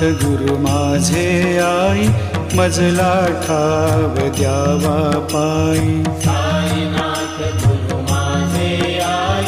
गुरु माझे आई, मजला ठाव द्यावा पायी. साईनाथ गुरु माझे आई,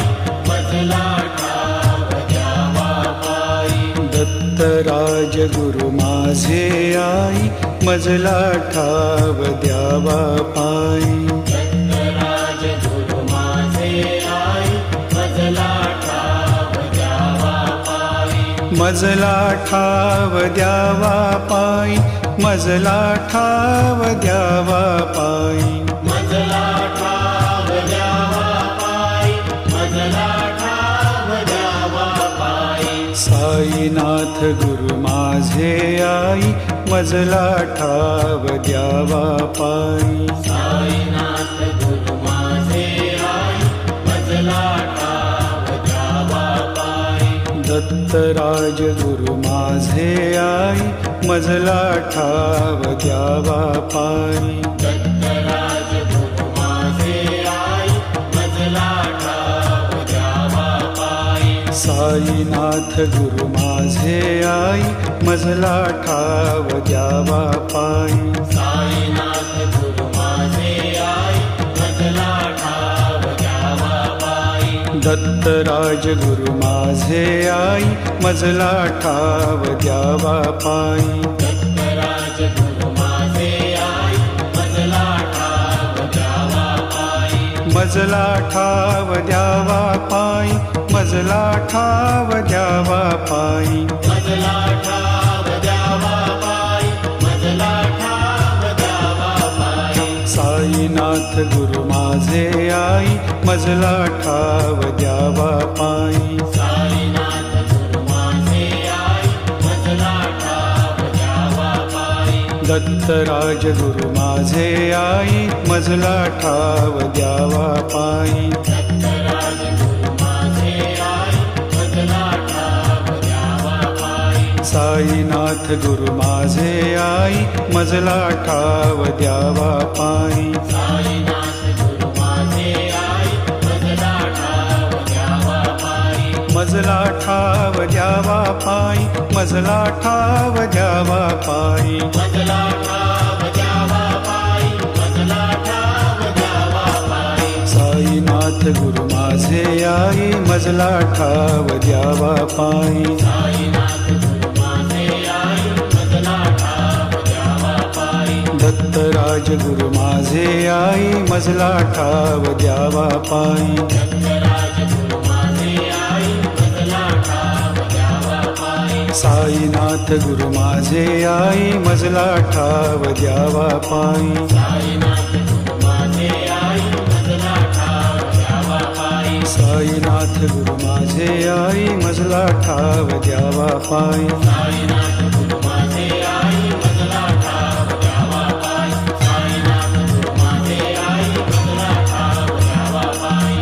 मजला ठाव द्यावा पायी. दत्तराज गुरु माझे आई, मजला ठाव द्यावा पायी. दत्तराज गुरु माझे आई, मजला ठाव द्यावा पायी. मजला ठाव द्यावा पायी, मजला ठाव द्यावा पायी. मजला ठाव द्यावा पायी, मजला ठाव द्यावा पायी. साईनाथ गुरु माझे आई, मजला ठाव द्यावा पायी. साईनाथ गुरु माझे आई, मजला ठाव द्यावा पायी. दत्तराज गुरु माझे आई, मजला ठाव द्यावा पायी. दत्तराज गुरु माझे आई, मजला ठाव द्यावा पायी. साईनाथ गुरु माझे आई, मजला ठाव द्यावा पायी. साईनाथ गुरु माझे आई, मजला ठाव द्यावा पायी. दत्तराज गुरु माझे आई, मजला ठाव द्यावा पायी. दत्तराज गुरु माझे आई, मजला ठाव द्यावा पायी. मजला ठाव द्यावा पायी, मजला ठाव द्यावा पायी. मजला ठाव द्यावा पायी, मजला ठाव द्यावा पायी. साईनाथ गुरु माझे आई, मजला ठाव द्यावा पायी. साईनाथ गुरु माझे आई, मजला ठाव द्यावा पायी. दत्तराज गुरु माझे आई, मजला ठाव द्यावा पायी. दत्तराज गुरु माझे आई, मजला ठाव द्यावा पायी. साईनाथ गुरु माझे आई, मजला ठाव द्यावा पायी. साईनाथ गुरु माझे आई, मजला ठाव द्यावा पायी. मजला ठाव द्यावा पायी, मजला ठाव द्यावा पायी. मजला ठाव द्यावा पायी, मजला ठाव द्यावा पायी. साईनाथ गुरु माझे आई, मजला ठाव द्यावा पायी. साईनाथ गुरु माझे आई, मजला ठाव द्यावा पायी. दत्तराज गुरु माझे आई, मजला ठाव द्यावा पायी. दत्तराज गुरु माझे आई, मजला ठाव द्यावा पायी. साईनाथ गुरु माझे आई, मजला ठाव द्यावा पायी. साईनाथ गुरु माझे आई, मजला ठाव द्यावा पायी. साईनाथ गुरु माझे आई, मजला ठाव द्यावा पायी. साईनाथ गुरु माझे आई, मजला ठाव द्यावा पायी. साईनाथ गुरु माझे आई, मजला ठाव द्यावा पायी.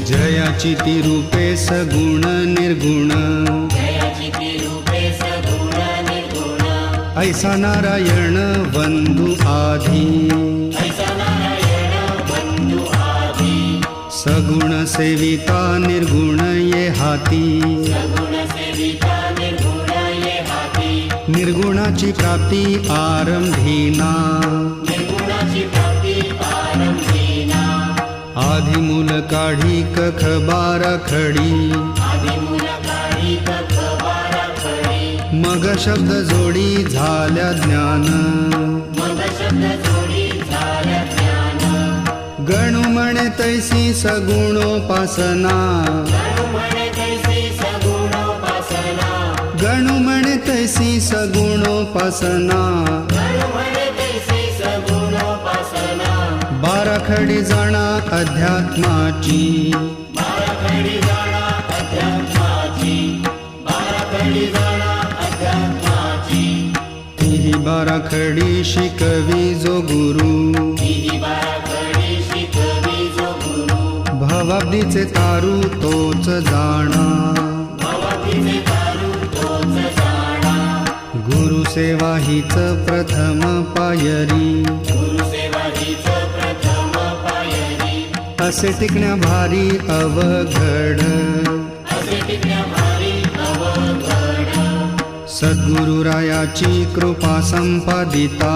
जयाची ती रूपे सगुण निर्गुण, जयाची ती रूपे सगुण निर्गुण. ऐसा नारायण बंधु आधी, ऐसा नारायण बंधु आधी. सगुण सेविता निर्गुण ये हाती. सगुण सेविका निर्गुण ये हाती. निर्गुणाची प्राप्ती आरंभीना, निर्गुणाची प्राप्ती आरंभीना. आधी मूल काढी कख बारा खडी. आदिमूल काळी कख बारा खडी. मग शब्द जोडी झाल्या ज्ञान. मग शब्द जोडी झाल्या ज्ञान. गणू म्हणे तैसी सगुणोपासना. गणु म्हणे तैसी सगुणोपासना. गणू म्हणे तैसी सगुणोपासना. गणु म्हणे तैसी सगुणोपासना. बारा खडी जाणा अध्यात्माची. बारा खडी जाणा अध्यात्माची. बारा खडी जाणा अध्यात्माची. तीही बारा खडी शिकवी जो गुरु. ही बारा खडी शिकवी जो गुरु. भवाब्दीचे तारू तोच जाणा. भवातीचे दारू तोच जाणा. गुरुसेवा हीच प्रथम पायरी. गुरुसेवा हीच प्रथम पायरी. असे टिकण्या भारी अवघड असे टिकण्या भारी अवघड सद्गुरुरायाची कृपा संपादिता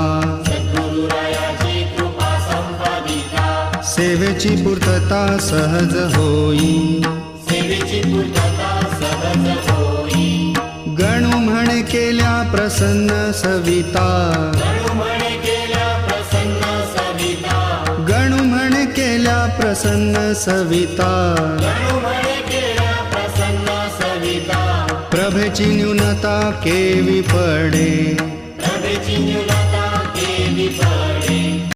सद्गुरुरायाची कृपा संपादिता सेवेची पूर्तता सहज होई सेवेची पूर्तता सहज होई गणू म्हणे केल्या प्रसन्न सविता गणू म्हणे केल्या प्रसन्न सविता गणू म्हणे केल्या प्रसन्न सविता गणू म्हणे केल्या प्रसन्न सविता प्रभेची न्यूनता केवी पडे प्रभेची न्यूनता केली पडे